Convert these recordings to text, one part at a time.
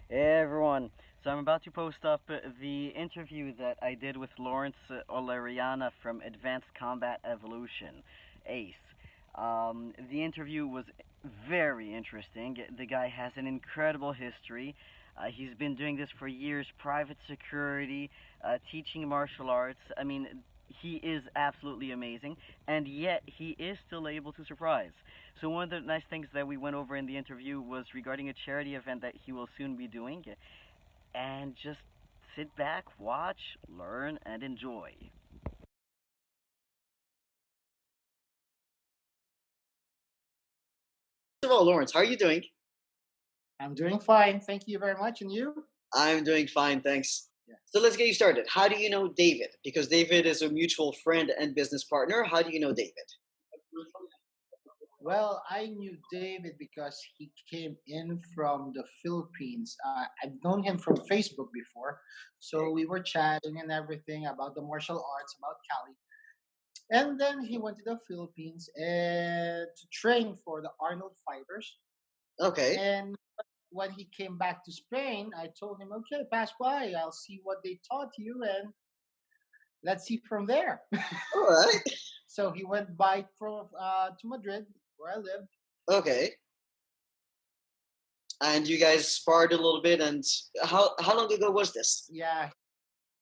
Hey everyone. So I'm about to post up the interview that I did with Lawrence Oleriana from Advanced Combat Evolution, ACE. The interview was very interesting. The guy has an incredible history. He's been doing this for years, private security, teaching martial arts. I mean, he is absolutely amazing, and yet he is still able to surprise. So one of the nice things that we went over in the interview was regarding a charity event that he will soon be doing, and just sit back, watch, learn, and enjoy. First of all, Lawrence, how are you doing? I'm doing fine. Thank you very much. And you? I'm doing fine, thanks. Yeah. So let's get you started. How do you know David? Because David is a mutual friend and business partner. How do you know David? Well, I knew David because he came in from the Philippines. I've known him from Facebook before. So we were chatting and everything about the martial arts, about Cali. And then he went to the Philippines and to train for the Arnold fighters. Okay. And when he came back to Spain, I told him, okay, pass by. I'll see what they taught you and let's see from there. All right. So he went by from to Madrid, where I live. Okay. And you guys sparred a little bit. And how long ago was this? Yeah,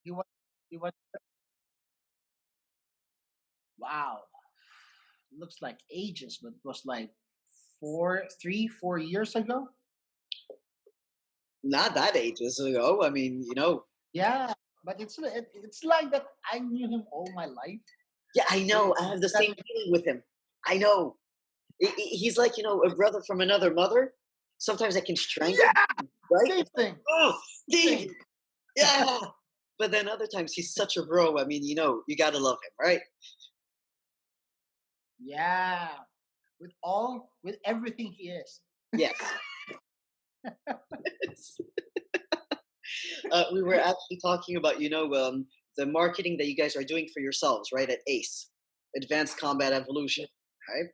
he went. He went. Wow, looks like ages, but it was like 4 years ago. Not that ages ago. I mean, Yeah, but it's like that. I knew him all my life. yeah, I know. It, I have the that same feeling with him. I know. He's like, a brother from another mother. Sometimes I can strangle yeah, him, right? same It's like, thing. oh, David. Same. Yeah. But then other times he's such a bro. I mean, you gotta love him, right? Yeah, with everything he is. Yes. We were actually talking about, the marketing that you guys are doing for yourselves, right? At ACE, Advanced Combat Evolution, right?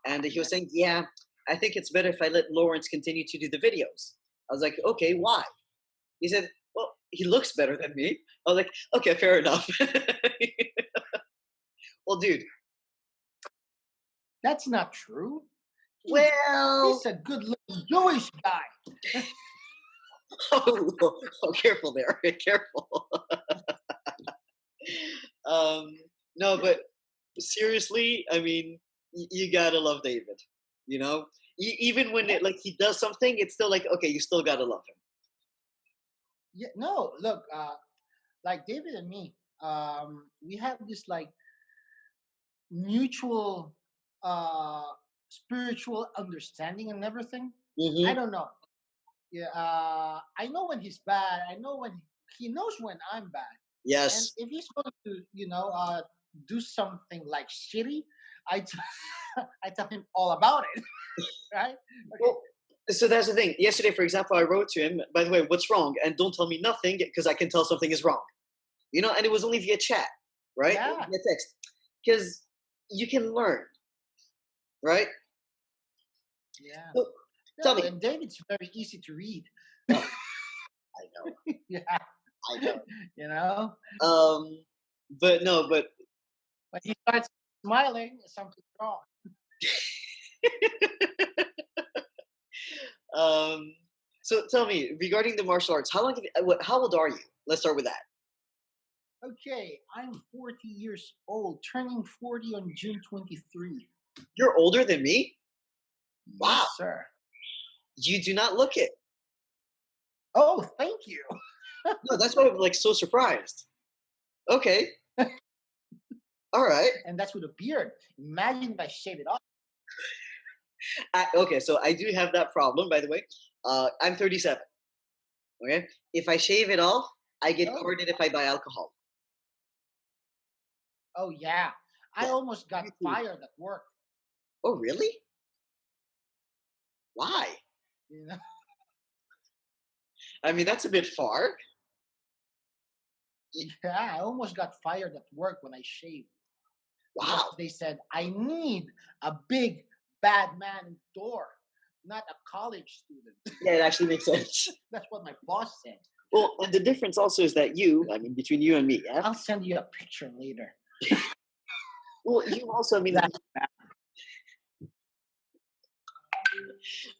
And he was Yeah. saying, yeah, I think it's better if I let Lawrence continue to do the videos. I was like, okay, why? He said, well, he looks better than me. I was like, okay, fair enough. Well, dude, That's not true. He's well, he's a good-looking Jewish guy. oh, oh, careful there, careful. um, no, but seriously, I mean, you gotta love David. You know, even when Yeah, like he does something, it's still like okay, you still gotta love him. yeah. No, look, like David and me, we have this like mutual uh spiritual understanding and everything. I Hmm. don't know. Yeah, I know when he's bad. I know when he knows when I'm bad. And Yes. if he's going to, do something like shitty, I t- I tell him all about it, right? Okay. Well, so that's the thing. Yesterday, for example, I wrote to him. By the way, what's wrong? And don't tell me nothing because I can tell something is wrong. And it was only via chat, right? Yeah, Via text, because you can learn, right? yeah. So tell No, me. and David's very easy to read. Oh, I know, Yeah, I know. you know, But no, but when he starts smiling, something's wrong. um, so tell me regarding the martial arts. How long? How old are you? Let's start with that. Okay, I'm 40 years old, turning 40 on June 23. You're older than me. Wow, Yes, sir. you do not look it. Oh, thank you. No, that's why I'm like so surprised. Okay, all right. And that's with a beard. Imagine if I shave it off. Okay, so I do have that problem, by the way. I'm 37. Okay, if I shave it off, I get Oh, carded if I buy alcohol. oh yeah. I Yeah, almost you got too. fired at work. Oh, really? Why? You know, I mean, that's a bit far. yeah, I almost got fired at work when I shaved because Wow. they said I need a big bad man in the door. not a college student. Yeah, it actually makes sense. That's what my boss said. Well, and the difference also is that between you and me, yeah. I'll send you a picture later. Well, you also, That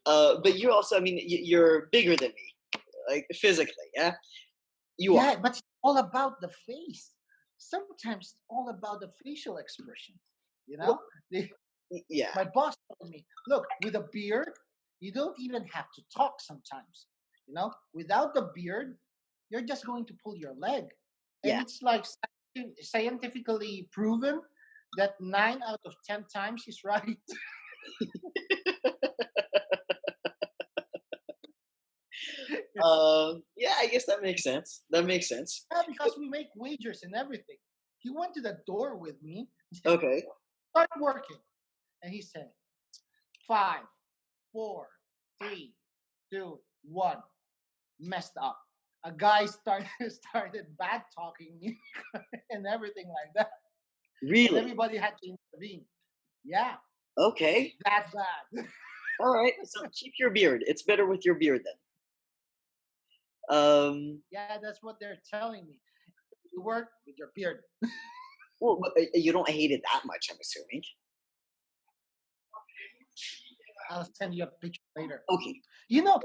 but you also, you're bigger than me, like physically, yeah. You are. yeah, but it's all about the face. Sometimes it's all about the facial expression. You know, Well, They- yeah, my boss told me, look, with a beard, you don't even have to talk sometimes. Without the beard, you're just going to pull your leg. And yeah. it's like scientifically proven that 9 out of 10 times he's right. Yeah, I guess that makes sense. That makes sense. Yeah, because we make wagers and everything. He went to the door with me. He said, Okay. start working. And he said, 5, 4, 3, 2, 1. Messed up. A guy started bad talking me and everything like that. And Really? everybody had to intervene. Yeah, Okay. that bad. All right. So keep your beard. It's better with your beard then. Yeah, that's what they're telling me. You work with your beard. Well, but, you don't hate it that much, I'm assuming. I'll send you a picture later. Okay. You know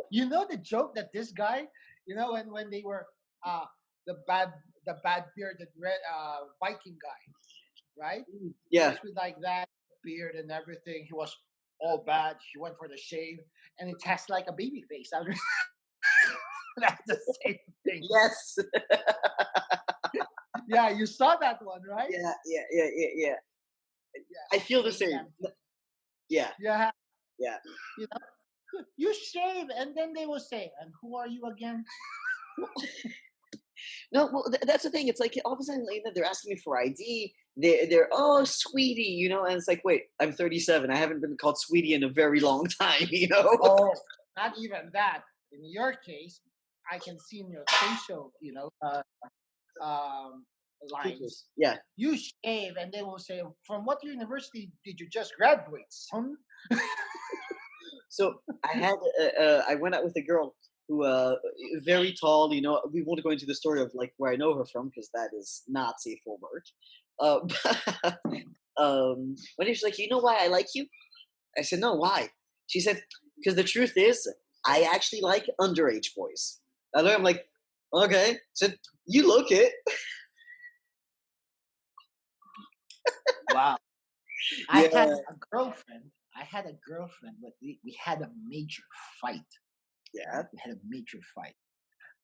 the joke that this guy, when they were uh the bad bearded red Viking guy, right? He Yeah. was with like that beard and everything. He was all bad. He went for the shave, and it has like a baby face. That's the same thing. Yes. Yeah, you saw that one, right? Yeah. Yeah. I feel the Saying same. that, Yeah. yeah, Yeah. you know, you shave, and then they will say, "And who are you again?" No, well, that's the thing. It's like all of a sudden, they're asking me for ID. They're oh, sweetie, and it's like, wait, I'm 37. I haven't been called sweetie in a very long time. Oh, not even that. In your case, I can see in your facial, um, lines. Yeah. You shave, and they will say, "From what university did you just graduate, son?" So I went out with a girl who very tall. We won't go into the story of like where I know her from because that is not safe for work. But, one day she's like, why I like you? I said, no, why? She said, because the truth is, I actually like underage boys. I'm like, okay. Said, you look it. Wow. I Yeah. had a girlfriend. But we had a major fight. Yeah. We had a major fight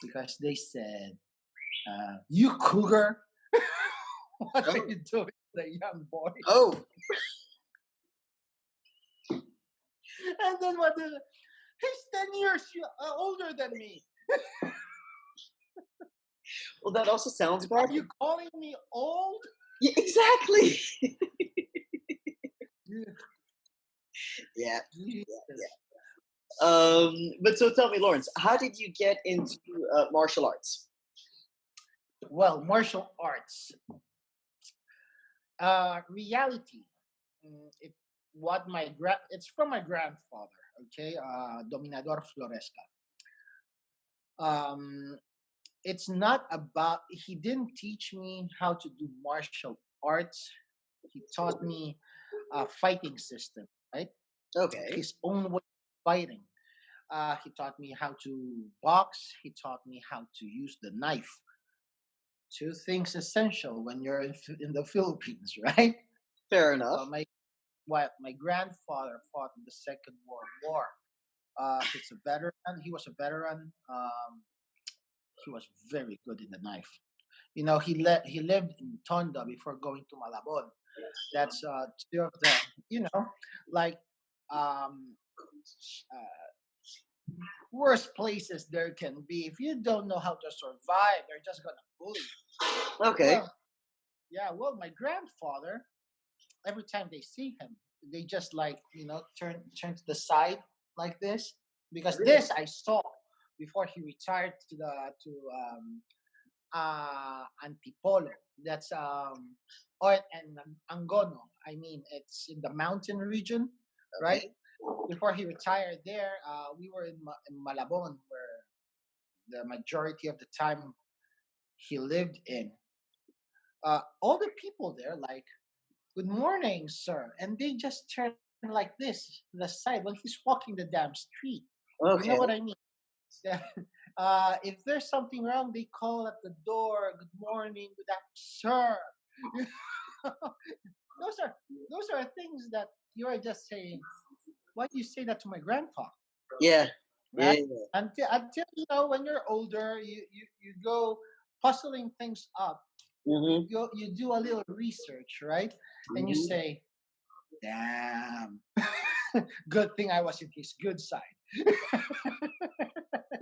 because they said, "You cougar, what are you doing, the young boy?" Oh. And then what? He's 10 years older than me. Well, that also sounds Are bad. you calling me old? Yeah, exactly. Yeah. Jesus. But so tell me, Lawrence, how did you get into martial arts? Well, martial arts. Reality. It what my it's from my grandfather. Okay, Dominador Floresca. Um, it's not about. He didn't teach me how to do martial arts. He taught me a fighting system, right? Okay. His own way of fighting. He taught me how to box. He taught me how to use the knife. Two things essential when you're in the Philippines, right? Fair enough. My grandfather fought in the Second World War. He's a veteran. He was a veteran. He was very good in the knife. He lived in Tonda before going to Malabon. That's two of the like um, uh, worst places there can be. If you don't know how to survive, they're just gonna bully you. Okay. Well, yeah. Well, my grandfather, every time they see him, they just turn to the side like this because Really? this I saw before he retired to Antipolo. That's or and Angono. I mean, it's in the mountain region, right? Okay. before he retired there, we were in Malabon, where the majority of the time he lived in. All the people there, like, "Good morning, sir," and they just turn like this to the side when he's walking the damn street. You know Okay. what I mean? Yeah. If there's something wrong, they call at the door. "Good morning, good afternoon, sir." Those are things that you are just saying. Why do you say that to my grandpa? Yeah. Yeah. Right? Yeah. Until when you're older, you go puzzling things up. Mhm. You do a little research, right? And you Mhm. say, "Damn, good thing I was in his good side."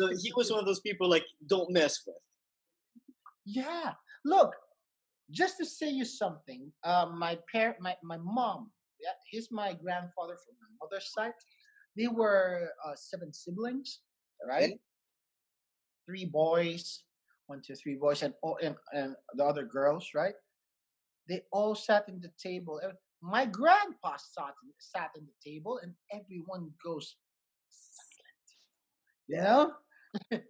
So he was one of those people like don't mess with. Yeah. Look, just to say you something, my mom, yeah, he's my grandfather from my mother's side. They were seven siblings, right? Okay. Three boys, one, two, three boys, and the other girls, right? They all sat in the table. My grandpa sat in the table, and everyone goes silent. You Yeah. know,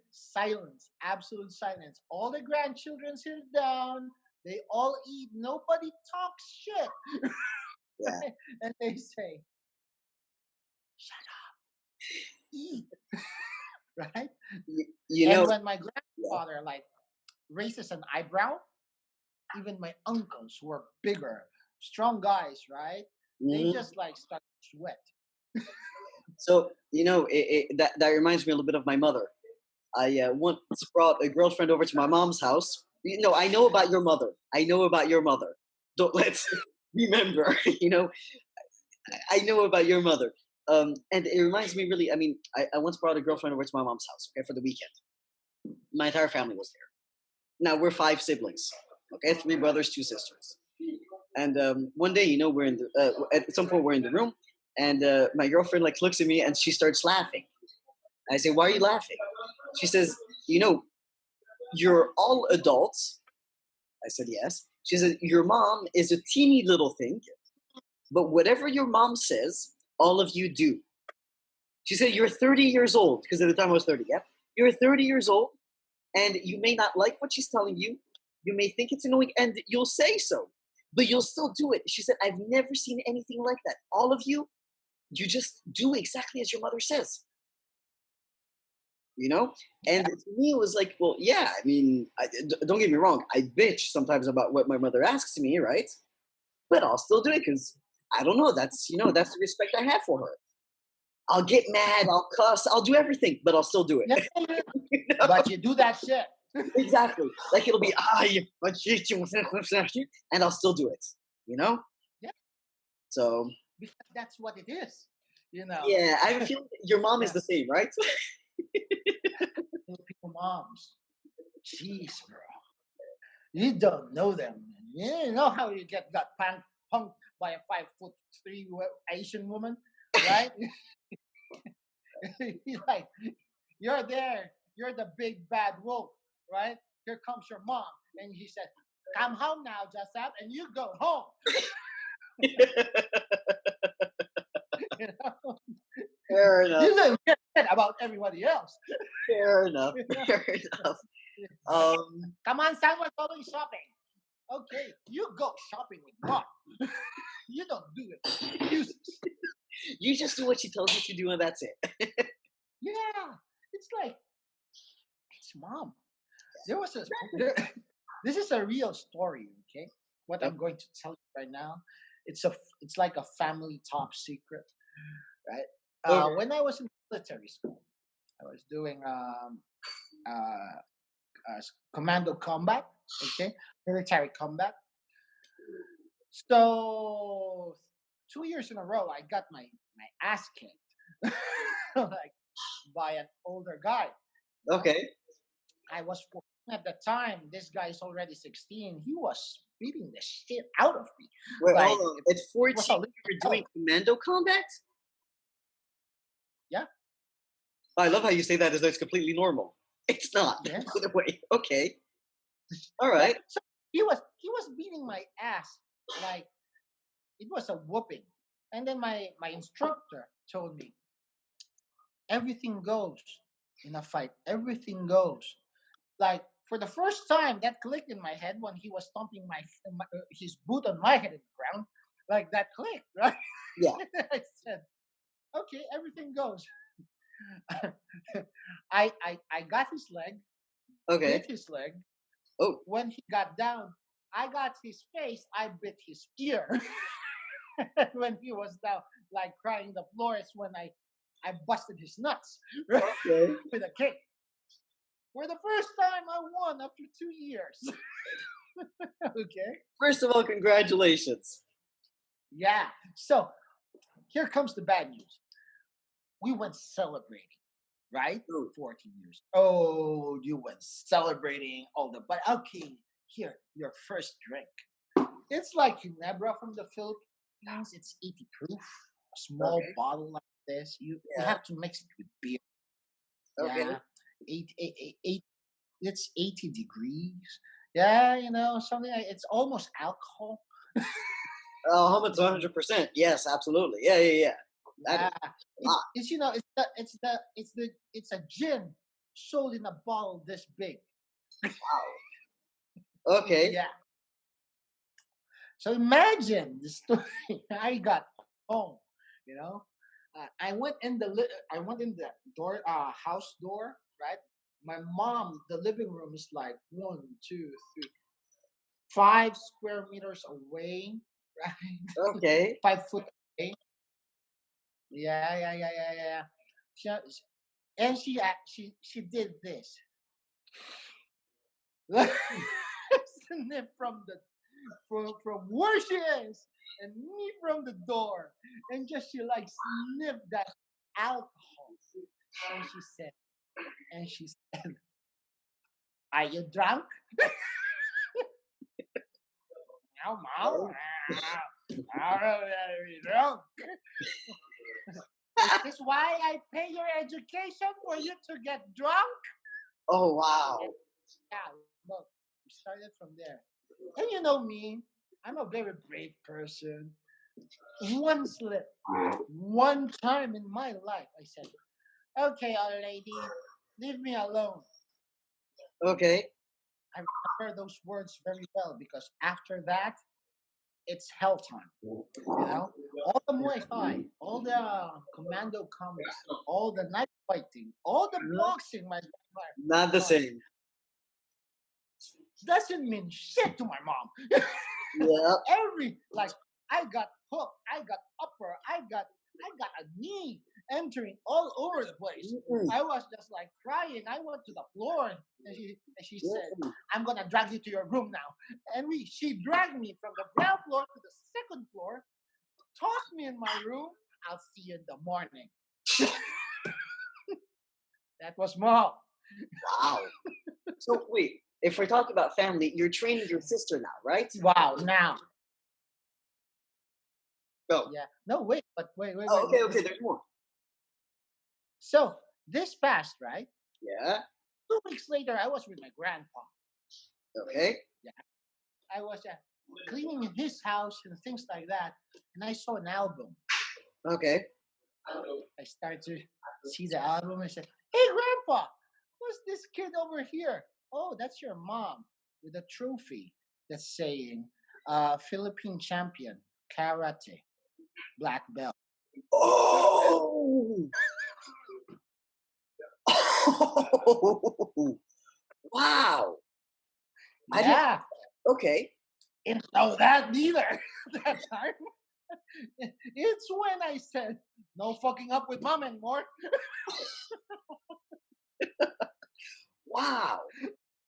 silence, absolute silence. All the grandchildren sit down. They all eat. Nobody talks shit, Yeah. and they say, "Shut up, eat," right? You And know. when my Yeah. grandfather like raises an eyebrow, even my uncles who are bigger, strong guys, right? They Mhm. just like start to sweat. So that reminds me a little bit of my mother. I once brought a girlfriend over to my mom's house. I know about your mother. I know about your mother. Don't let's remember. I know about your mother. And it reminds me really. I mean, I once brought a girlfriend over to my mom's house. Okay, for the weekend. My entire family was there. Now we're five siblings. Okay, three brothers, two sisters. And one day, we're in the at some point we're in the room, and my girlfriend like looks at me and she starts laughing. I say, "Why are you laughing?" She says, "You know, you're all adults." I said, "Yes." She said, "Your mom is a teeny little thing, but whatever your mom says, all of you do." She said, "You're 30 years old," because at the time I was 30, yeah? "You're 30 years old, and you may not like what she's telling you. You may think it's annoying, and you'll say so, but you'll still do it." She said, "I've never seen anything like that. All of you, you just do exactly as your mother says, you know?" And to me, it was like, well, yeah, I mean, don't get me wrong. I bitch sometimes about what my mother asks me, right? But I'll still do it because I don't know. That's the respect I have for her. I'll get mad, I'll cuss, I'll do everything, but I'll still do Yeah, it. yeah, You know? but you do that shit. Exactly. Like it'll be you, and I'll still do it. You know. Yeah, So because that's what it is. You know. yeah, I have a feeling that your mom is Yeah. the same, right? Filipino moms. Jeez, bro. You don't know them. You know how you got punked by a 5'3" Asian woman, right? You're like, you're there. You're the big bad wolf, right? Here comes your mom, and he said, "Come home now, Joseph," and you go home. You know, Fair enough. you don't care about everybody else. Fair enough. You know? Fair enough. Okay, Um, come on, son, we're going shopping. Okay, you go shopping with mom. You don't do it with excuses. you just do what she tells you to do, and that's it. Yeah, it's like it's mom. There was a there, this is a real story. Okay, what Yep. I'm going to tell you right now, it's like a family top secret, right? Okay. When I was in military school, I was doing commando combat. Okay, military combat. So 2 years in a row, I got my ass kicked, like by an older guy. You know, Okay. I was 14 at the time. This guy is already 16. He was beating the shit out of me. Wait, hold Like on. it At was a 14, little you were doing girl. commando combat? Yeah. I love how you say that as though it's completely normal. It's not. Yes. By the way. Okay. All Yeah. right. So he was beating my ass like it was a whooping. And then my instructor told me, everything goes in a fight. Everything goes. Like for the first time, that clicked in my head when he was stomping his boot on my head in the ground. Like that clicked, right? Yeah. I said, okay, everything goes. I got his leg, Okay. bit his leg. Oh. When he got down, I got his face. I bit his ear. When he was down, like crying the floor, is when I busted his nuts Okay. with a kick. For the first time, I won after 2 years. Okay. First of all, congratulations. Yeah. So here comes the bad news. We went celebrating, right? Oh. 14 years. Oh, you went celebrating all the, but okay, here, your first drink. It's like Ginebra from the Philippines. It's 80 proof, a small Okay. bottle like this. You Yeah. have to mix it with beer. Okay. Yeah. Eight, it's 80 degrees. Yeah, something like it's almost alcohol. Hummus 100%. Yes, absolutely. Yeah, yeah, yeah. That is Yeah, a it's lot. it's a gin sold in a bottle this big. Wow. Okay. Yeah. So imagine the story. I got home. You know, I went in the door, house door. Right. My mom, the living room is like 1, 2, 3, 5 square meters away. Right. Okay. 5 foot away. Yeah, yeah, yeah, yeah, yeah. She, and she did this. Snip from where she is and me from the door, and just she like sniffed that alcohol, and she said, "Are you drunk?" No, mom. Oh, I'm not very drunk. Is this why I pay your education for you to get drunk? oh Yeah, wow. yeah, look, we started from there. And you know me, I'm a very brave person. One slip, one time in my life, I said, okay, old lady, leave me alone. Okay. I remember those words very well because after that, it's hell time. You know, all the Muay Thai, all the commando combat, all the knife fighting, all the Mhm. boxing my grandfather Not the taught me same. doesn't mean shit to my mom. Yeah. Like I got hooked, I got upper, I got a knee entering all over the place. Mm-mm. I was just like crying. I went to the floor and she said, Mm-mm. I'm gonna drag you to your room now. And she dragged me from the ground floor to the second floor, tossed me in my room. I'll see you in the morning. That was mom. Wow. So wait, if we're talking about family, you're training your sister now, right? Wow, now. Go. Yeah. No, wait, but wait, wait, Oh, wait, okay, wait. okay. There's more. So this passed, right? Yeah. 2 weeks later, I was with my grandpa. Okay. Yeah, I was cleaning his house and things like that, and I saw an album. Okay. I started to see the album and said, "Hey, grandpa, what's this kid over here? Oh, that's your mom with a trophy that's saying Philippine champion karate black belt." Oh. Wow. I didn't. Yeah, Okay. didn't know that neither that time. It's when I said, "No fucking up with mom anymore." Wow.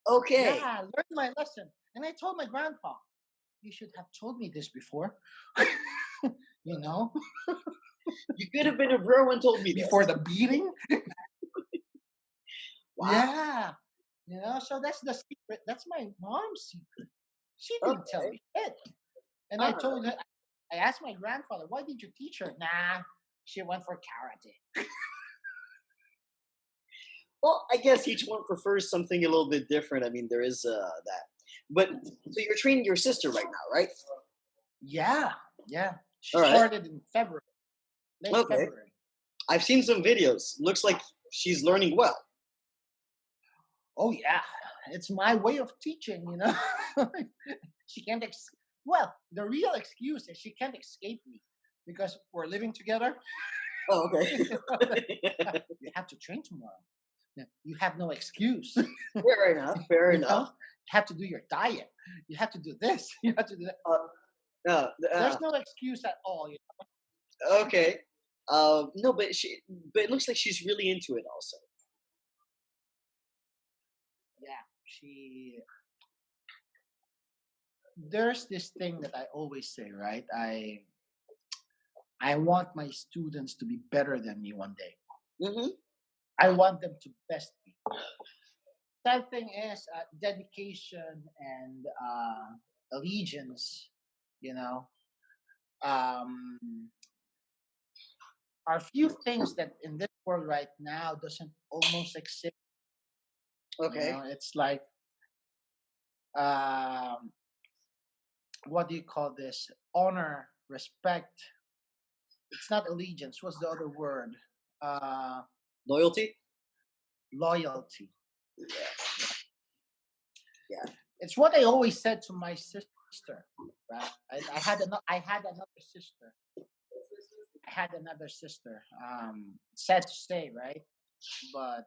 Okay. Yeah, I learned my lesson. And I told my grandpa, you should have told me this before. you know, You could have been a bro and told me before this. the beating. Wow. Yeah. So that's the secret. That's my mom's secret. She didn't tell Okay. me it. And I Uh-huh. told her, I asked my grandfather, why did you teach her? Nah, she went for karate. Well, I guess each one prefers something a little bit different. I mean, there is that. But so you're training your sister right now, right? Yeah, yeah. She All right. started in February, late Okay. February. I've seen some videos. Looks like she's learning well. Oh yeah, it's my way of teaching. She can't. Well, the real excuse is she can't escape me because we're living together. Oh, okay. You have to train tomorrow. Yeah, you have no excuse. Fair enough. Fair You enough. have to do your diet. You have to do this. You have to do that. Uh, uh, There's no excuse at all. okay. No, but it looks like she's really into it also. Yeah, she. There's this thing that I always say, right? I want my students to be better than me one day. Mm-hmm. I want them to best me. Sad thing is dedication and allegiance. You know, um, are few things that in this world right now doesn't almost exist. Okay. It's like um, what do you call this? Honor, respect. It's not allegiance. What's the other word? Uh, Loyalty. Loyalty. Yeah. Yeah. It's what I always said to my sister. Right? I had another sister. I had another sister. Sad to say, right? But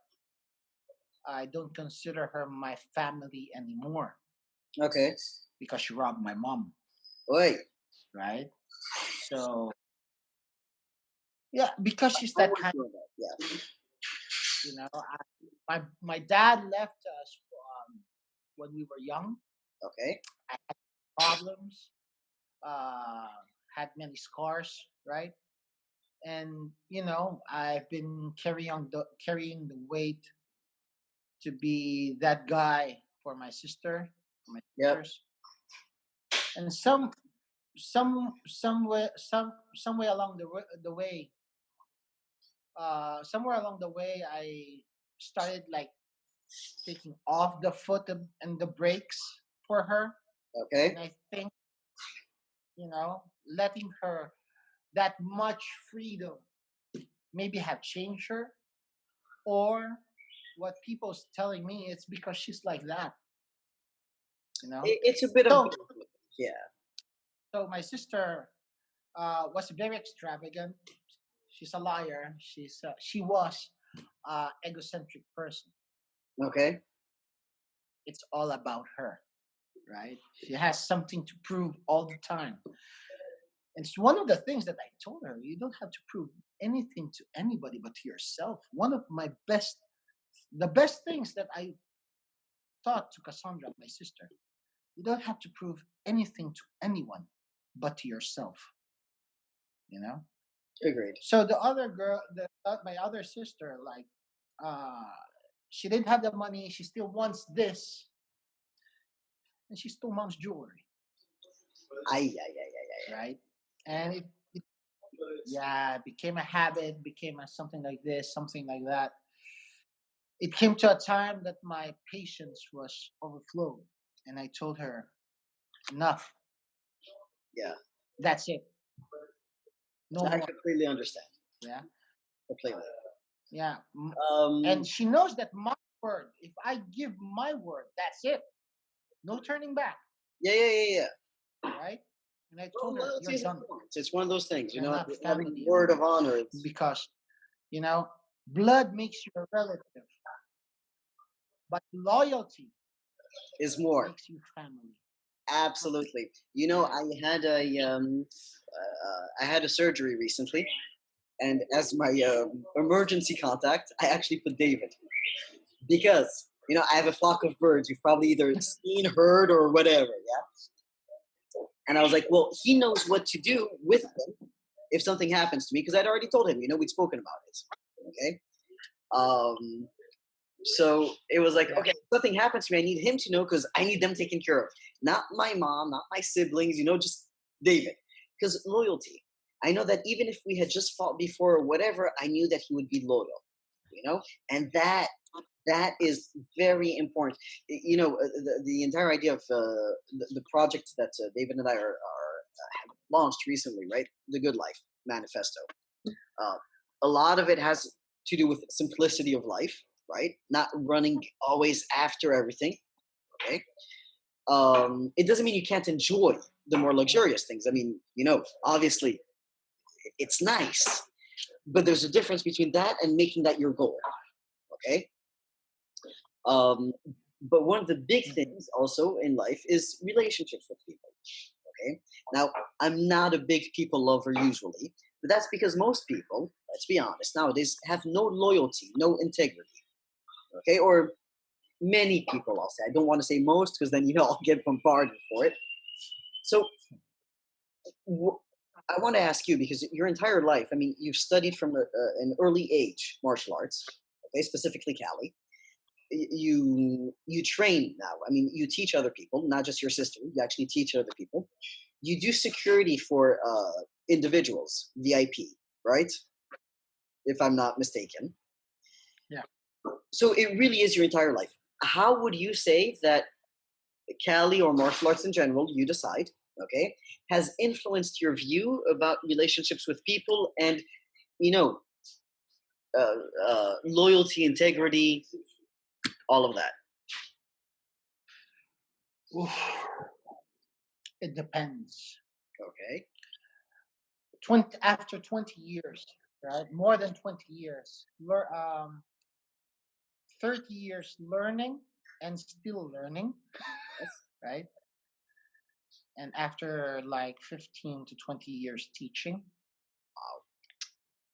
I don't consider her my family anymore Okay. because she robbed my mom. Wait. Right? So yeah, because she's I that was kind. doing that. Yeah. My dad left us when we were young. Okay. I had problems. Uh, had many scars. Right? And I've been carrying the weight to be that guy for my sister, for my Yep. sisters, and some way along the way, somewhere along the way, I started like taking off the foot and the brakes for her, Okay. and I think letting her that much freedom maybe have changed her, or what people's telling me it's because she's like that. It's a bit of So both. Yeah. so my sister was very extravagant. She's a liar. She was egocentric person. Okay. It's all about her, right? She has something to prove all the time. It's one of the things that I told her. You don't have to prove anything to anybody but to yourself. One of the best things that I taught to Cassandra, my sister. You don't have to prove anything to anyone but to yourself. You know. Agreed. So the other girl, my other sister, like, uh, she didn't have the money. She still wants this, and she stole mom's jewelry, Ay. right? And it became a habit, became something like this, something like that. It came to a time that my patience was overflowed, and I told her, enough. Yeah. That's it. No I more. completely understand. Yeah. Completely. Yeah. Um. And she knows that my word, if I give my word, that's it. No turning back. Yeah. Right? And I told her, Loyalty you're is done. important. It's one of those things, You're not having family word of anymore. honor. Because, blood makes you a relative, but loyalty Is more. makes you family. Absolutely. I had a surgery recently, and as my emergency contact, I actually put David because I have a flock of birds. You've probably either seen, heard, or whatever. Yeah. And I was like, well, he knows what to do with them if something happens to me because I'd already told him. We'd spoken about it. Okay. Um, So it was like, Yeah. okay, if something happens to me, I need him to know because I need them taken care of. Not my mom, not my siblings, just David. Because loyalty. I know that even if we had just fought before or whatever, I knew that he would be loyal, and that is very important. The entire idea of the project that David and I have launched recently, right? The Good Life Manifesto. Uh, a lot of it has to do with simplicity of life, right? Not running always after everything. Okay. It doesn't mean you can't enjoy the more luxurious things. I mean, obviously it's nice, but there's a difference between that and making that your goal. Okay. Um, but one of the big Mhm. things also in life is relationships with people. Okay. Now, I'm not a big people lover usually, but that's because most people, let's be honest, nowadays have no loyalty, no integrity. Okay. Or many people, I'll say. I don't want to say most because then, I'll get bombarded for it. So, wh- I want to ask you because your entire life, I mean, you've studied from an early age martial arts, okay, specifically Cali. You train now. I mean, you teach other people, not just your sister. You actually teach other people. You do security for individuals, VIP, right? If I'm not mistaken. Yeah. So it really is your entire life. How would you say that Cali or martial arts in general, you decide, okay, has influenced your view about relationships with people and, you know, loyalty, integrity, all of that? Oof. It depends. Okay. 20 after 20 years, right? More than 20 years. 30 years learning and still learning, Yes. right? And after like 15 to 20 years teaching,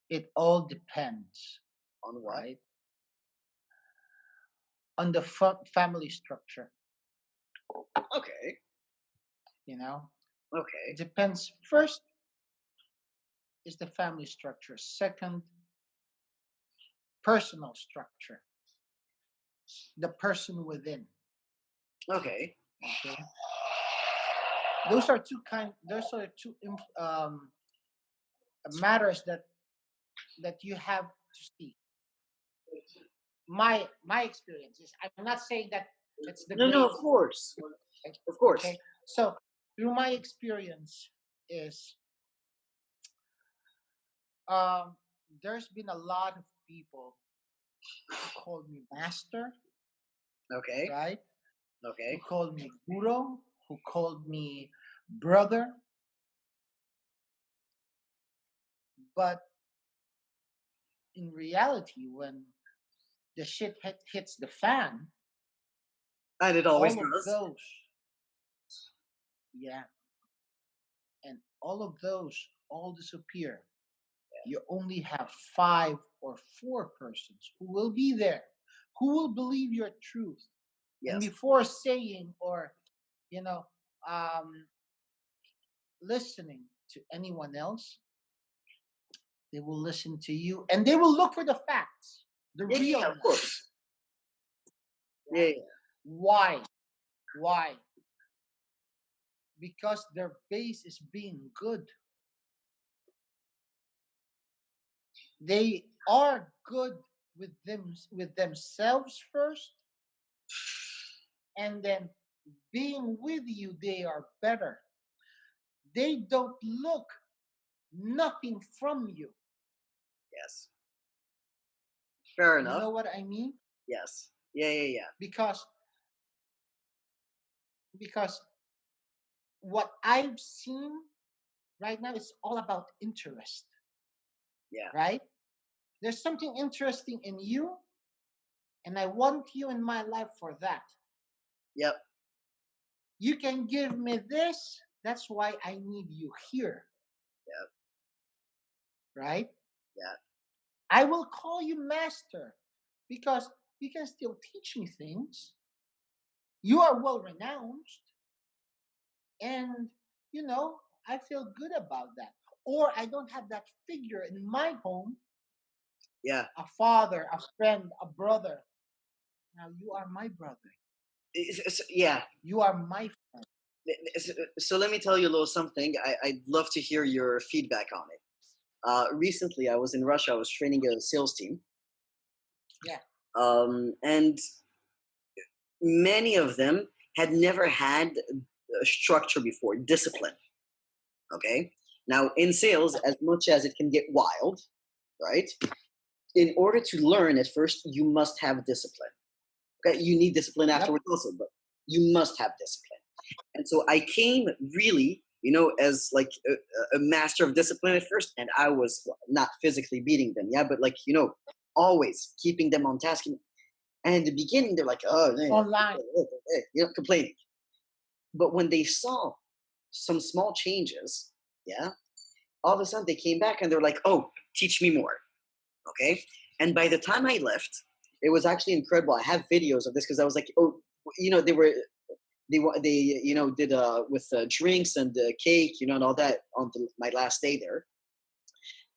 it all depends, On what? right? On the family structure, Okay. you know? It Okay. depends. First is the family structure. Second, personal structure, the person within. Okay. Okay, those are two matters that you have to see. My experience is, I'm not saying that it's the No, no, of greatest, course. right? Of course. Okay, so through my experience is, um there's been a lot of people who called me master, Okay. right? Who Okay. called me guru, who called me brother, but in reality, when the shit hits the fan, And it always all of does. those, yeah, and all of those all disappear. You only have 5 or 4 persons who will be there, who will believe your truth. And Yes. before saying, or, you know, um, listening to anyone else, they will listen to you and they will look for the facts, the Yeah, yeah, yeah, of realness, course. Yeah, right? yeah. Why? Why? Because their base is being good. They are good with themselves first, and then being with you, they are better. They don't look nothing from you. Yes. Fair You enough. know what I mean? Yes. Yeah, yeah, yeah. Because because what I've seen right now is all about interest, Yeah. right? There's something interesting in you, and I want you in my life for that. Yep. You can give me this, that's why I need you here, Yep. right? Yeah. I will call you master because you can still teach me things. You are well renowned, and I feel good about that. Or I don't have that figure in my home, Yeah. a father, a friend, a brother. Now you are my brother. Yeah. You are my friend. So let me tell you a little something. I'd love to hear your feedback on it. Recently, I was in Russia. I was training a sales team, Yeah. and many of them had never had a structure before, discipline. Okay. Now, in sales, as much as it can get wild, right? In order to learn at first, you must have discipline. Okay? You need discipline Yep. afterwards also, but you must have discipline. And so I came really, as like a master of discipline at first, and I was not physically beating them, yeah, but like, always keeping them on task. And in the beginning, they're like, oh, man, Online. complaining. But when they saw some small changes, yeah, all of a sudden they came back and they're like, oh, teach me more. Okay. And by the time I left, it was actually incredible. I have videos of this because I was like, oh, they did with drinks and cake, and all that on my last day there.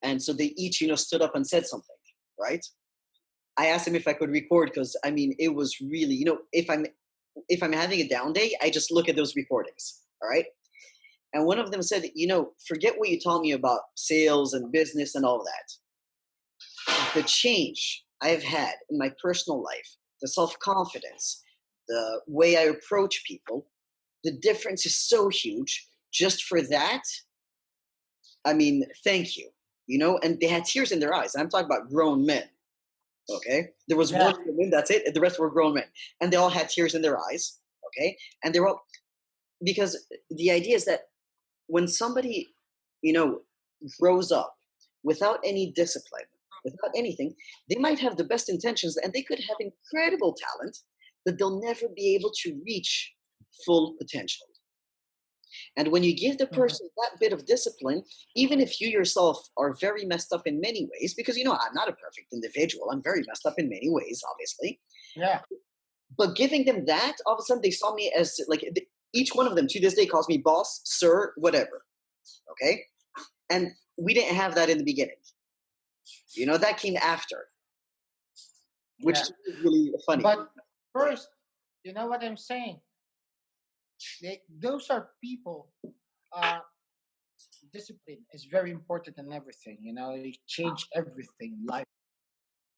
And so they each, stood up and said something, right? I asked them if I could record because I mean it was really, if I'm having a down day, I just look at those recordings. All right. And one of them said, forget what you taught me about sales and business and all that. The change I've had in my personal life, the self-confidence, the way I approach people, the difference is so huge. Just for that, I mean, thank you. And they had tears in their eyes. I'm talking about grown men. Okay, there was Yeah. one woman. That's it. The rest were grown men, and they all had tears in their eyes. Okay, and they're all because the idea is that when somebody, you know, grows up without any discipline, without anything, they might have the best intentions and they could have incredible talent, but they'll never be able to reach full potential. And when you give the Mhm. person that bit of discipline, even if you yourself are very messed up in many ways, because I'm not a perfect individual, I'm very messed up in many ways, obviously. Yeah. But giving them that, all of a sudden they saw me as like each one of them to this day calls me boss, sir, whatever. Okay, and we didn't have that in the beginning. That came after, which Yeah. is really funny. But first, you know what I'm saying? Those are people. Uh, Discipline is very important in everything. It change everything in life.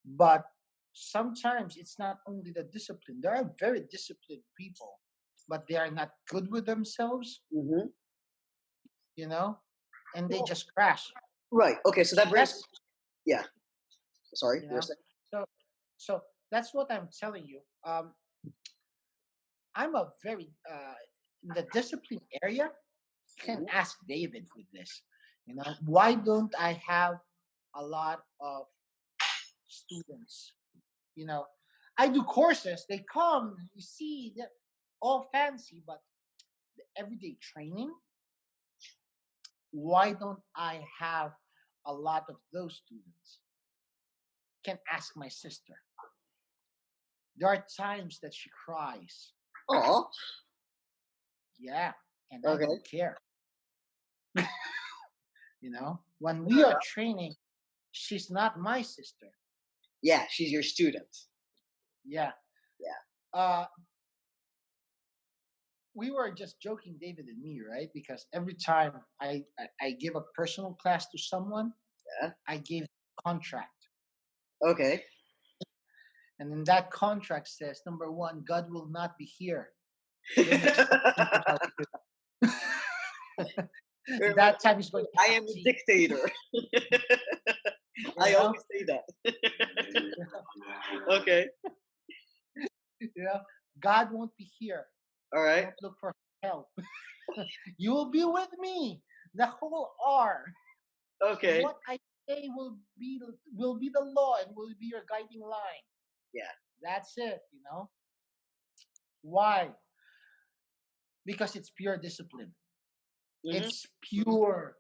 But sometimes it's not only the discipline. There are very disciplined people, but they are not good with themselves. Hmm. You know, and they Well, just crash. right. Okay. So that brings. That's Yeah. Sorry. you You were know. saying. So so that's what I'm telling you. I'm a very in the discipline area. You can Mhm. ask David with this. Why don't I have a lot of students? You know, I do courses. They come. You see, they're all fancy, but the everyday training. Why don't I have a lot of those students? Can ask my sister. There are times that she cries. Oh. Yeah, and I Okay. don't care. When we are training, she's not my sister. Yeah, she's your student. Yeah. Yeah. Uh, we were just joking, David and me, right? Because every time I give a personal class to someone, Yeah. I give a contract. Okay. And in that contract says, number one, God will not be here. Don't expect him to help you. That time is going to I have am a tea. dictator. You I know? always say that. Okay. God won't be here. All right. Don't look for help. You will be with me the whole hour. Okay. What I say will be the law and will be your guiding line. Yeah. That's it. Why? Because it's pure discipline. Hmm. It's pure.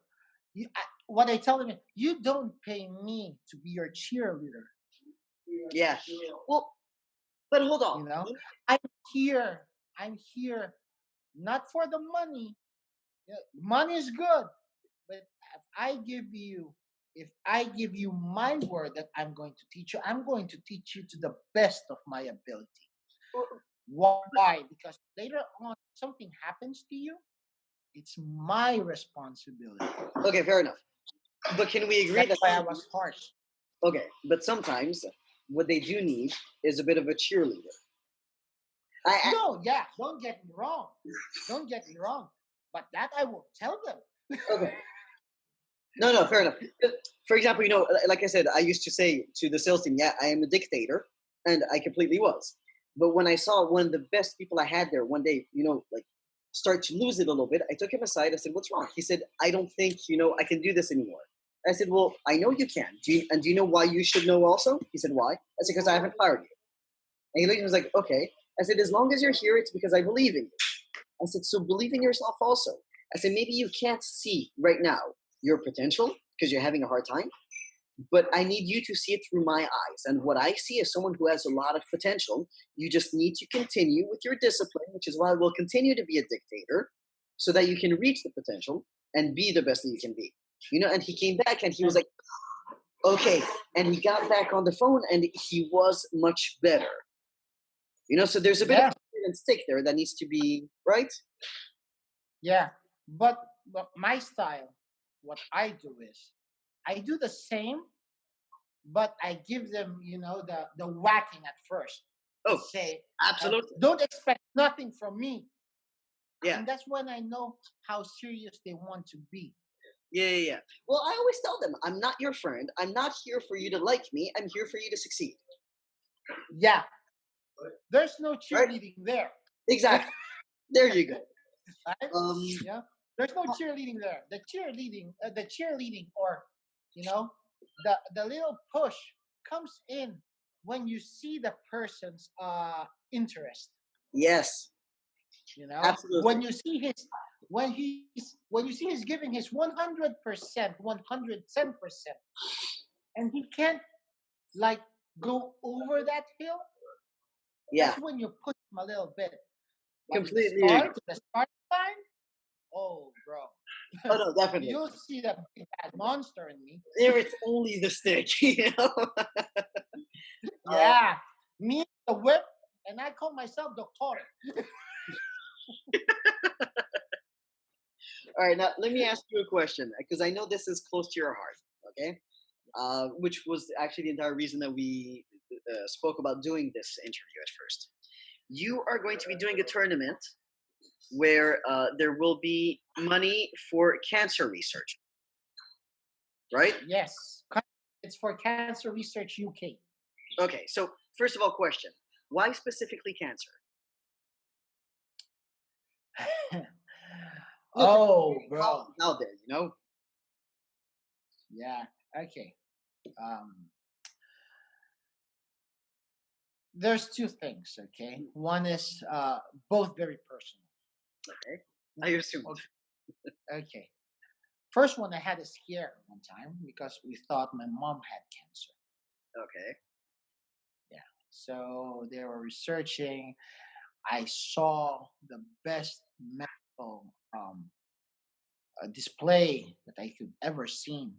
What I tell them is, you don't pay me to be your cheerleader. Yeah. Well, but hold on. You know, I'm here. I'm here not for the money. Yeah, money is good, but if I give you my word that I'm going to teach you, I'm going to teach you to the best of my ability. Why? Because later on, something happens to you, it's my responsibility. Okay, fair enough. But can we agree That's that why I was harsh. okay, but sometimes what they do need is a bit of a cheerleader. I No, yeah, don't get me wrong. Don't get me wrong. But that I will tell them. okay. No, no, fair enough. For example, like I said, I used to say to the sales team, yeah, I am a dictator, and I completely was. But when I saw one of the best people I had there one day, like start to lose it a little bit, I took him aside. I said, "What's wrong?" He said, "I don't think I can do this anymore." I said, "Well, I know you can. Do you know why you should know also?" He said, "Why?" I said, "Because I haven't fired you." And he looked and was like, "Okay." I said, "As long as you're here, it's because I believe in you." I said, "So believe in yourself also." I said, "Maybe you can't see right now your potential because you're having a hard time, but I need you to see it through my eyes. And what I see is someone who has a lot of potential. You just need to continue with your discipline, which is why we'll continue to be a dictator so that you can reach the potential and be the best that you can be." And he came back and he was like, "Okay." And he got back on the phone and he was much better. So there's a bit of Yeah, and stick there that needs to be right. yeah. But my style, what I do is, I do the same, but I give them, the whacking at first to Oh, say, absolutely. don't expect nothing from me, Yeah. and that's when I know how serious they want to be. Yeah, yeah, yeah. Well, I always tell them, I'm not your friend. I'm not here for you to like me. I'm here for you to succeed. Yeah, there's no Right? cheerleading there. Exactly. There you go. Right? Um, Yeah, there's no cheerleading there. The cheerleading, or you know, the little push comes in when you see the person's interest. yes, When absolutely. you see his when you see he's giving his 100%, 110%, and he can't like go over that hill. Yeah, That's when you push him a little bit. But completely agree. the start line, oh, Oh, bro, no, definitely. you'll see the big bad monster in me. There it's only the stick, Yeah, me the whip, and I call myself Doctor. All right, now let me ask you a question because I know this is close to your heart, okay? Which was actually the entire reason that we spoke about doing this interview at first. You are going to be doing a tournament where there will be money for cancer research, right? Yes, it's for Cancer Research UK. Okay, so first of all, question: why specifically cancer? No, 'cause there's Oh, many bro. causes out there. Yeah. Okay. Um, there's two things. Okay. One is both very personal. Okay, I assumed. Okay. Okay. First one, I had a scare one time because we thought my mom had cancer. Okay. Yeah. So they were researching. I saw the best medical display that I could ever seen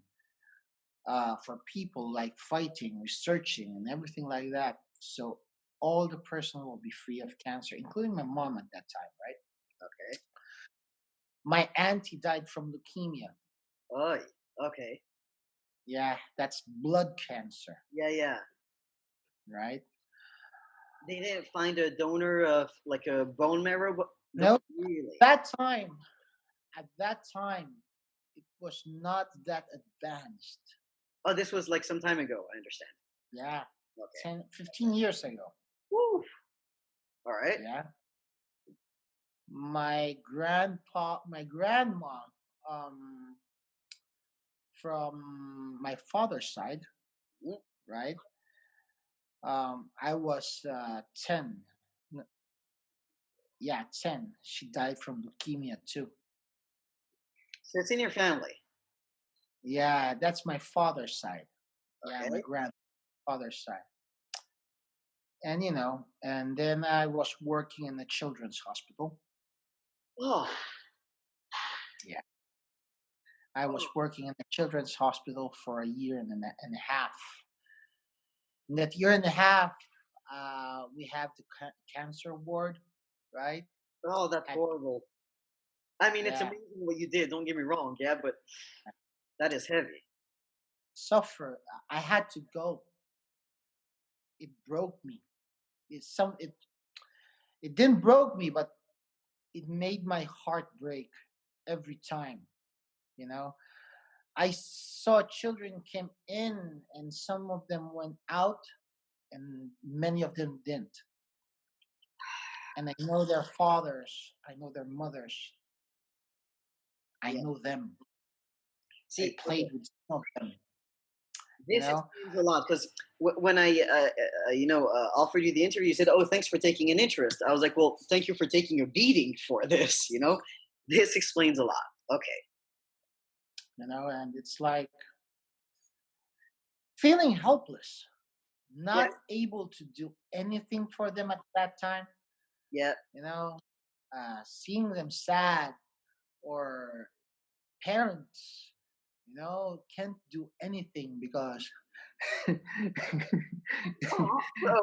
for people like fighting, researching, and everything like that. So all the person will be free of cancer, including my mom at that time, right? Okay. My auntie died from leukemia. Oh, okay. Yeah, that's blood cancer, Yeah, yeah. right? They didn't find a donor of like a bone marrow, but No, really. that time, at that time, it was not that advanced. Oh, this was like some time ago. I understand. Yeah, Okay. 10, 15 years ago. Woo. All right. Yeah. My grandma, um, from my father's side, Mm. right? I was 10. Yeah, 10. She died from leukemia too. So it's in your family. Yeah, that's my father's side. Yeah, my Okay. grandfather's side. And then I was working in the children's hospital. Oh, Yeah, I was oh, working in the children's hospital for a year and a half. In that year and a half, we have the cancer ward, right? oh, that's And horrible. I mean, it's yeah, amazing what you did. Don't get me wrong. Yeah, but that is heavy. suffer. I had to go. It broke me. It didn't broke me, but it made my heart break every time. You know, I saw children came in and some of them went out and many of them didn't. And I know their fathers, I know their mothers, I Yeah. know them. I See, okay, played with some of them, you this know. explains a lot because when I, offered you the interview, you said, "Oh, thanks for taking an interest." I was like, "Well, thank you for taking a beating for this." This explains a lot. Okay. And it's like feeling helpless, Yeah. not able to do anything for them at that time, Yeah. you know, seeing them sad or parents, can't do anything because Oh, bro.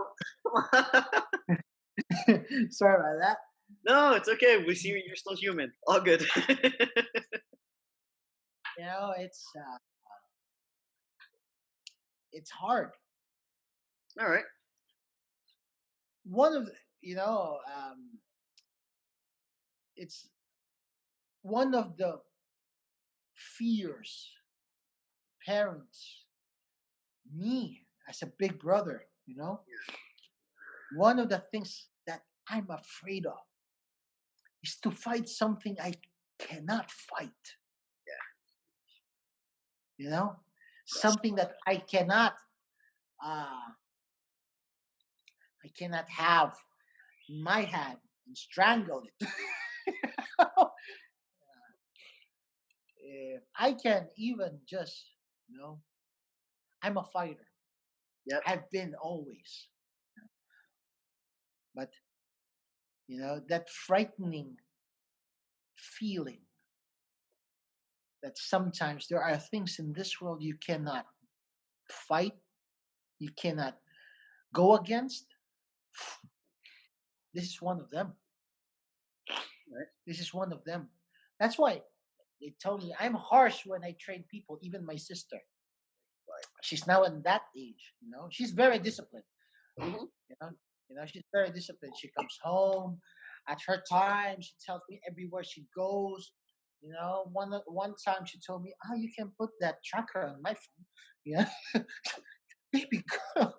Come on. sorry about that. No, it's okay. We see you're still human. All good. It's hard. All right. One of the, you know, it's one of the fears parents, me as a big brother, one of the things that I'm afraid of is to fight something I cannot fight, you know, Yes. something that uh, I cannot have in my hand and strangle it. I can even just, you know, I'm a fighter. Yep. I've been always, but that frightening feeling that sometimes there are things in this world you cannot fight, you cannot go against. This is one of them. Right. This is one of them. That's why they told me I'm harsh when I train people, even my sister. She's now in that age, She's very disciplined. Mm-hmm. You know, she's very disciplined. She comes home at her time. She tells me everywhere she goes. One time she told me, "Oh, you can put that tracker on my phone." Yeah, baby girl,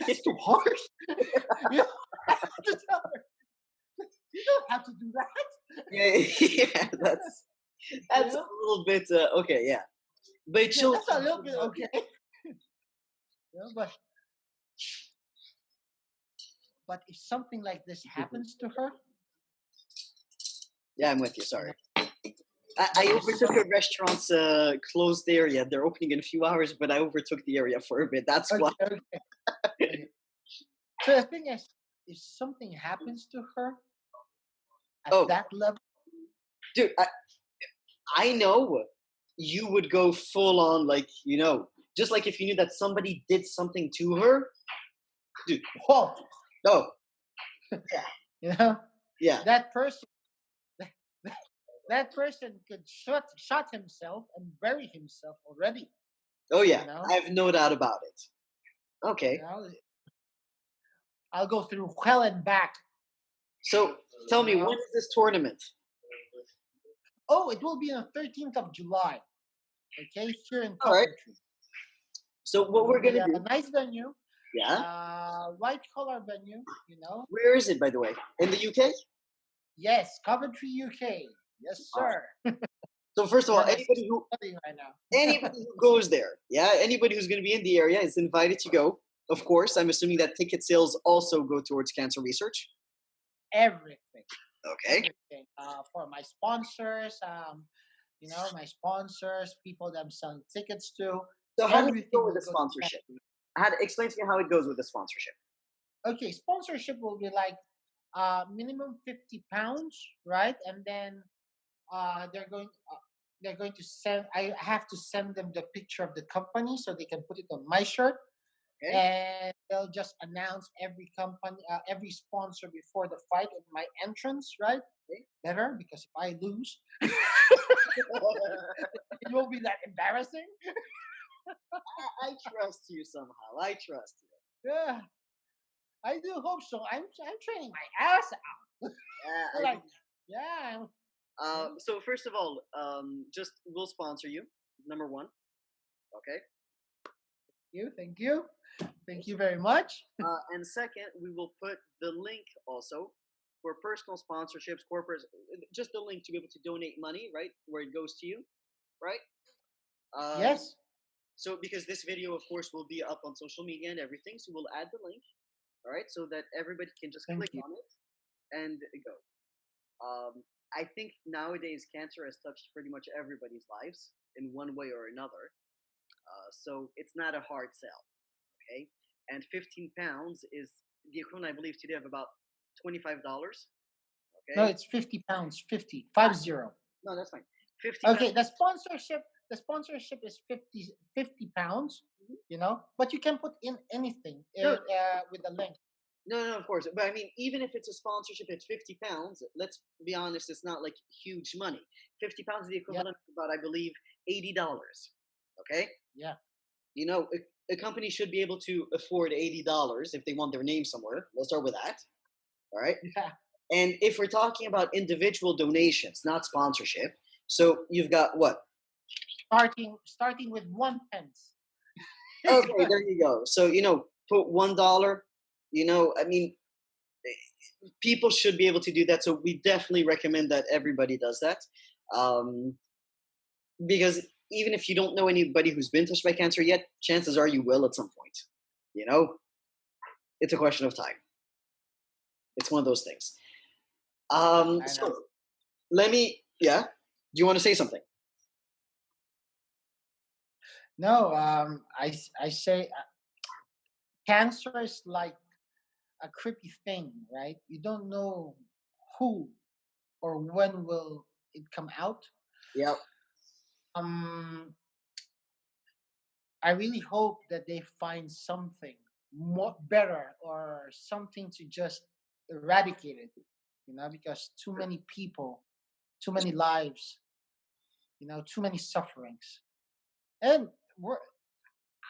that's too harsh. I have to tell her, you don't have to do that. Yeah, yeah, that's a Yeah, little bit okay, yeah. But yeah, she'll that's a little bit yeah. okay. But if something like this happens to her, Yeah, I'm with you. you know, Sorry, but I if overtook some a restaurant's closed area. They're opening in a few hours, but I overtook the area for a bit. That's why. okay, okay, okay. So the thing is, if something happens to her at Oh, that level, dude, I know you would go full on, like just like if you knew that somebody did something to her, dude. whoa, Oh, you know, yeah. that person, that, that person could shot himself and bury himself already. Oh, yeah. You know, I have no doubt about it. you Okay. know, I'll go through hell and back. So tell You me, when know, is this tournament? oh, it will be on 13th of July. Okay, here in All right. Coventry. So It what will we're be gonna a do? nice venue, Yeah. white collar venue. Where is it, by the way? In the UK? Yes, Coventry, UK. Yes, Awesome. sir. So first of all, Where my sister's studying right now. anybody who goes there, yeah, anybody who's gonna be in the area is invited to go. Of course, I'm assuming that ticket sales also go towards cancer research. Everything, Okay. everything. For my sponsors, my sponsors, people that I'm selling tickets to, So how does it everything go with will the go to sponsorship? charity. Explain to me how it goes with the sponsorship. Okay, sponsorship will be like minimum £50, right? And then uh, they're going uh, they're going to send. I have to send them the picture of the company so they can put it on my shirt, Okay. and they'll just announce every company, every sponsor before the fight in my entrance, right? Okay. Better because if I lose, it won't be that embarrassing. I trust you somehow. I trust you. Yeah, I do hope so. I'm training my ass out. I Like, think yeah, so first of all, just we'll sponsor you. number one. Okay. Thank you, thank you very much. And second, we will put the link also for personal sponsorships, corporate, just the link to be able to donate money, right, where it goes to you, right? Um, Yes, so because this video, of course, will be up on social media and everything, so we'll add the link, all right, so that everybody can just thank click you. on it and go. I think nowadays cancer has touched pretty much everybody's lives in one way or another. So it's not a hard sell, okay? And 15 pounds is the equivalent, I believe, today of about $25, No, okay? it's 50 pounds, 50, Ah, 50. no, that's fine. 50 pounds. Okay, the sponsorship is 50 pounds, but you can put in anything No, with the link. no, of course. But I mean, even if it's a sponsorship, it's 50 pounds. Let's be honest, it's not like huge money. 50 pounds is the Yeah, equivalent of about, I believe, $80, okay? yeah. You know, a company should be able to afford $80 if they want their name somewhere. Let's start with that. All right. Yeah. And if we're talking about individual donations, not sponsorship, so you've got what? Starting with 1 pence. It's Okay, good. there you go. So, put $1. I mean, people should be able to do that. So we definitely recommend that everybody does that. Um, because even if you don't know anybody who's been touched by cancer yet, chances are you will at some point. You know, it's a question of time. It's one of those things. I know. So let me, yeah. Do you want to say something? No, I say cancer is like a creepy thing, right? You don't know who or when will it come out. Yep. Um, I really hope that they find something more better or something to just eradicate it, because too many people, too many lives, too many sufferings. And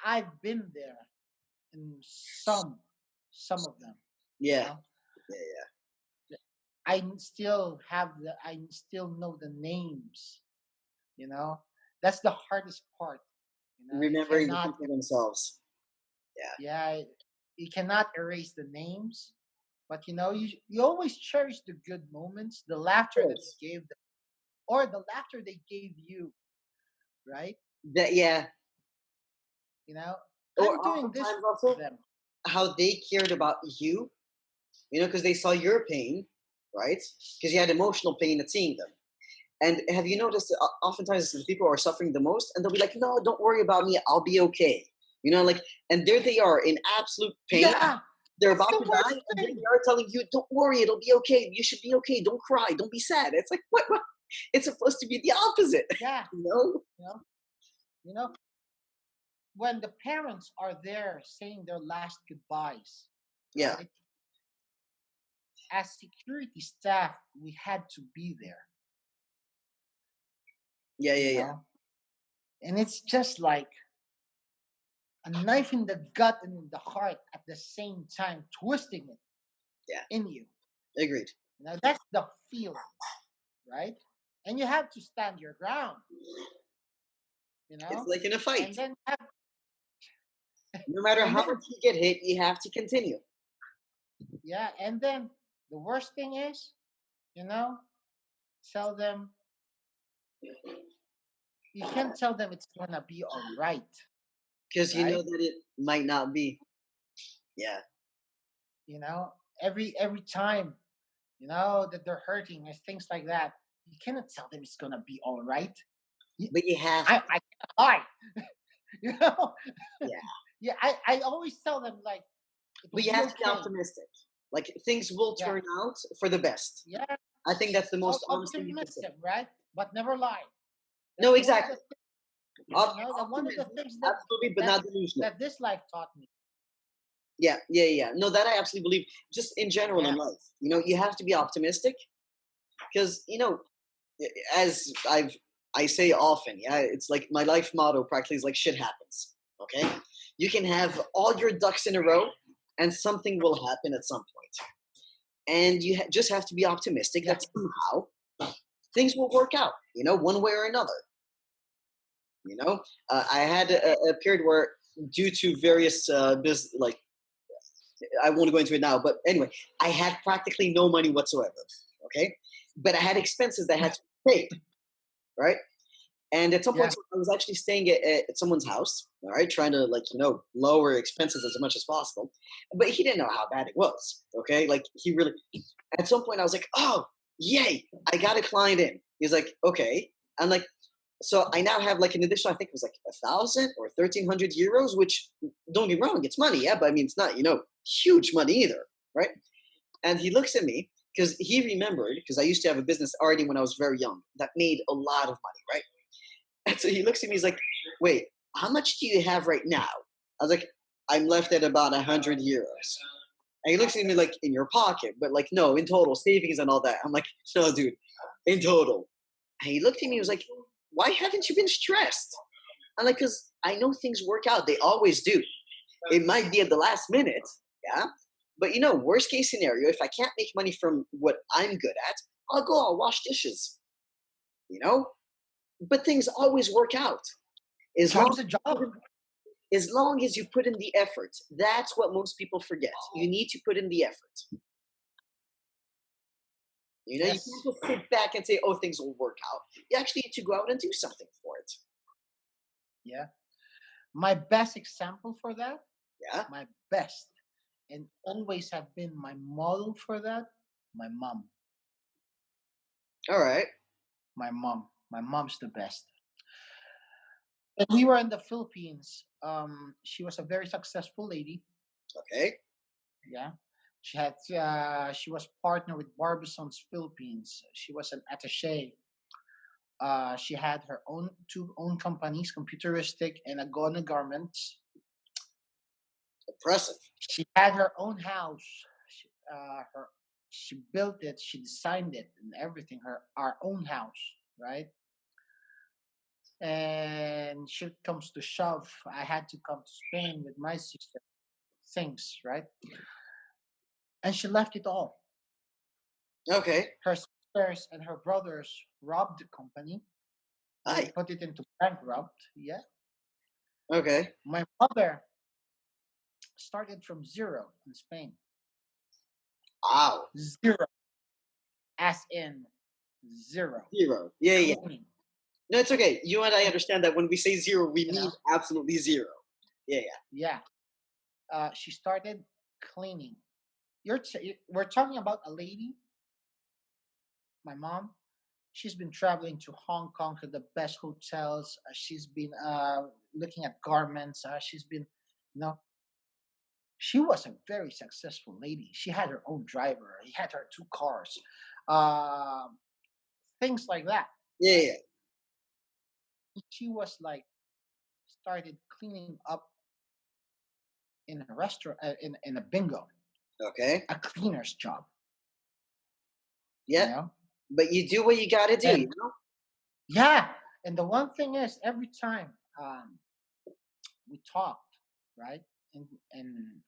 I've been there in some of them, you Yeah. know. Yeah. I still know the names, you know. That's the hardest part, you Remembering the cannot people themselves. Yeah. yeah, you cannot erase the names, but you always cherish the good moments, the Of laughter that you course. gave them, or the laughter they gave you, right? That, yeah. You know, Or I'm doing this oftentimes for also them. how they cared about you, because they saw your pain, right? Because you had emotional pain at seeing them. And have you Yeah, noticed that oftentimes the people who are suffering the most, and they'll be like, no, don't worry about me. I'll be okay. Like, and there they are in absolute pain. yeah, They're that's about the to die, worst and there thing. they are telling you, don't worry, it'll be okay. You should be okay. Don't cry. Don't be sad. It's like, what? It's supposed to be the opposite. Yeah, you know? you know, you know, when the parents are there saying their last goodbyes, Yeah. right? As security staff, we had to be there, Yeah, you yeah, yeah. know, and it's just like a knife in the gut and in the heart at the same time, twisting it Yeah. in you. Agreed. That's the feeling, right? And you have to stand your ground, It's like in a and fight. then No matter and how then much you get hit, you have to continue. yeah, and then the worst thing is, you know, tell them you can't tell them it's gonna be all right, Because you know right? that it might not be. Yeah. You know, every time, that they're hurting and things like that, you cannot tell them it's gonna be all right. You- But you have I to. I can't lie, you know. Yeah. Yeah, I always tell them like it But will you be have to be okay. optimistic. Like things will Yeah, turn out for the best. yeah, I think that's the most honest thing you can say. optimism, right? But never lie. No, That's one of exactly. the that one of the Optimism, things absolutely, but that not delusional. that this life taught me. Yeah. No, that I absolutely believe. Just in general in Yeah, life, you have to be optimistic because as I say often, yeah, it's like my life motto practically is like shit happens. Okay, you can have all your ducks in a row, and something will happen at some point, and you just have to be optimistic yeah, that somehow things will work out. One way or another. You know, I had a period where, due to various business, like I won't go into it now, but anyway, I had practically no money whatsoever. Okay, but I had expenses that had to be paid, right? And at some point, Yeah. so I was actually staying at someone's house, all right, trying to, like, lower expenses as much as possible. But he didn't know how bad it was. Okay, like he really. At some point, I was like, "Oh, yay! I got a client in." He's like, "Okay." I'm like, so I now have like an additional, I think it was like 1,000 or 1,300 euros, which, don't get me wrong, it's money, yeah, but I mean, it's not, huge money either, right? And he looks at me because he remembered, because I used to have a business already when I was very young that made a lot of money, right? And so he looks at me, he's like, wait, how much do you have right now? I was like, I'm left at about 100 euros. And he looks at me like, in your pocket, but like, no, in total, savings and all that. I'm like, no, dude, in total. And he looked at me, he was like, why haven't you been stressed? I'm like, because I know things work out. They always do. It might be at the last minute, yeah. But worst case scenario, if I can't make money from what I'm good at, I'll wash dishes, you know? But things always work out. As Job long is a job. as long as you put in the effort. That's what most people forget. You need to put in the effort. You can't Yes. just sit back and say, "Oh, things will work out." You actually need to go out and do something for it. Yeah. My best example for that, Yeah. my best, and always have been my model for that, my mom. All right. My mom. My mom's the best. When we were in the Philippines, she was a very successful lady. Okay. Yeah. She was partner with Barbizon's Philippines. She was an attaché. She had her own two own companies, Computeristic and Agona Garments. Impressive. She had her own house. She built it, she designed it, and everything. Our own house, right? And shit comes to shove, I had to come to Spain with my sister. Things, right? And she left it all. Okay. Her sisters and her brothers robbed the company. They Hi. put it into bankrupt. Yeah. Okay. My mother started from zero in Spain. Wow. Zero, as in zero. Zero. Yeah, yeah. Cleaning. No, it's okay. You and I And, understand that when we say zero, we you mean know, absolutely zero. Yeah, yeah. yeah. She started cleaning. We're talking about a lady, my mom. She's been traveling to Hong Kong to the best hotels. She's been looking at garments. She's been, you know, she was a very successful lady. She had her own driver. He had her two cars, uh, things like that, Yeah, right? yeah. She was like started cleaning up in a restaurant, in a bingo, Okay. a cleaner's job, you Yeah. know. But you do what you got to do, And you know? yeah, and the one thing is, every time we talked, right, and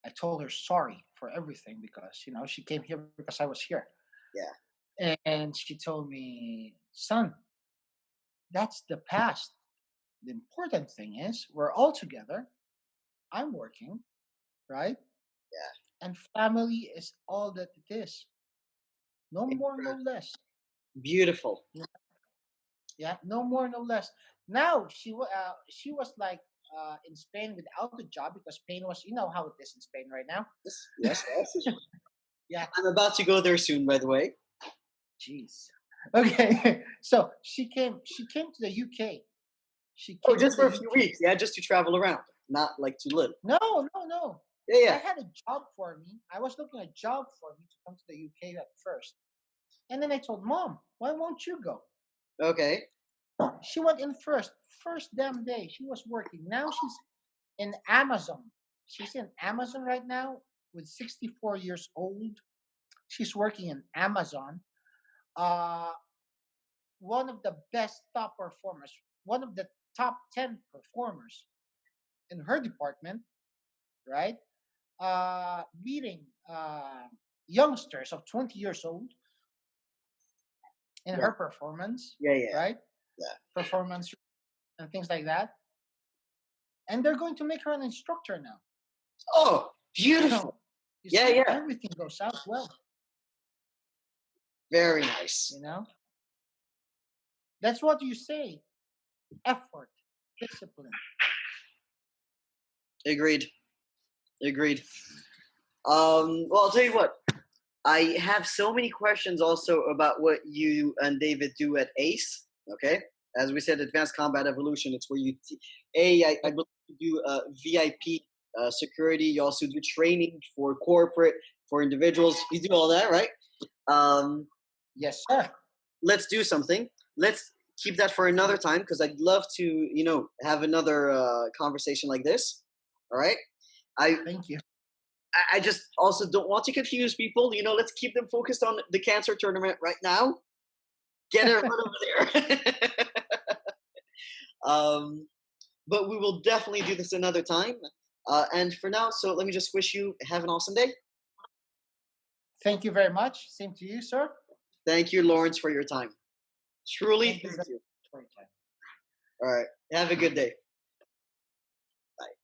I told her sorry for everything because she came here because I was here, Yeah. and she told me, "Son, that's the past. The important thing is we're all together. I'm working, right, Yeah. and family is all that it is. No more, no less. Beautiful. Yeah, no more, no less." Now she was like in Spain without a job because Spain was, how it is in Spain right now. Yes, yes, yes. Yeah, I'm about to go there soon, by the way. jeez. Okay, so she came to the UK. She Oh, came to just the for a few UK. weeks. Yeah, just to travel around, not like to live. No, no, no. Yeah, I yeah. had a job for me. I was looking at a job for me to come to the UK at first, and then I told Mom, "Why won't you go?" Okay. She went in first. First damn day, she was working. Now she's in Amazon. She's in Amazon right now with 64 years old. She's working in Amazon. Uh, one of the best top performers, one of the top 10 performers in her department, right? Leading youngsters of 20 years old in Yeah, her performance, yeah, yeah. right? Yeah. performance and things like that. And they're going to make her an instructor now. Oh, beautiful. So you Yeah, see, yeah. everything goes out well. Very nice. You know, that's what you say: effort, discipline. Agreed. Agreed. Well, I'll tell you what. I have so many questions also about what you and David do at ACE. Okay, as we said, Advanced Combat Evolution. It's where I believe you do VIP security. You also do training for corporate, for individuals. You do all that, right? Um, Yes, sir. let's do something. Let's keep that for another time because I'd love to, have another conversation like this. All right. I Thank you. I just also don't want to confuse people. Let's keep them focused on the cancer tournament right now. Get everyone over there. um, but we will definitely do this another time. And for now, so let me just wish you have an awesome day. Thank you very much. Same to you, sir. Thank you, Lawrence, for your time. Truly, Thank you thank very you. much for your time. All right. Have a good day.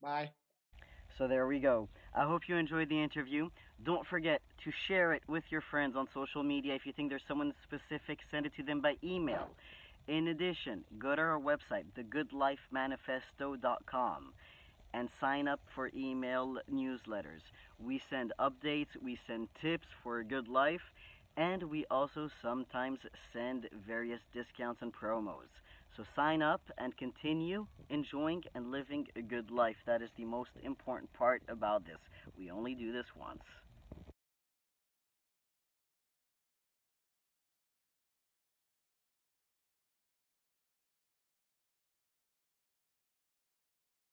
Bye. So there we go. I hope you enjoyed the interview. Don't forget to share it with your friends on social media. If you think there's someone specific, send it to them by email. In addition, go to our website, thegoodlifemanifesto.com, and sign up for email newsletters. We send updates, we send tips for a good life, and we also sometimes send various discounts and promos. So sign up and continue enjoying and living a good life. That is the most important part about this. We only do this once.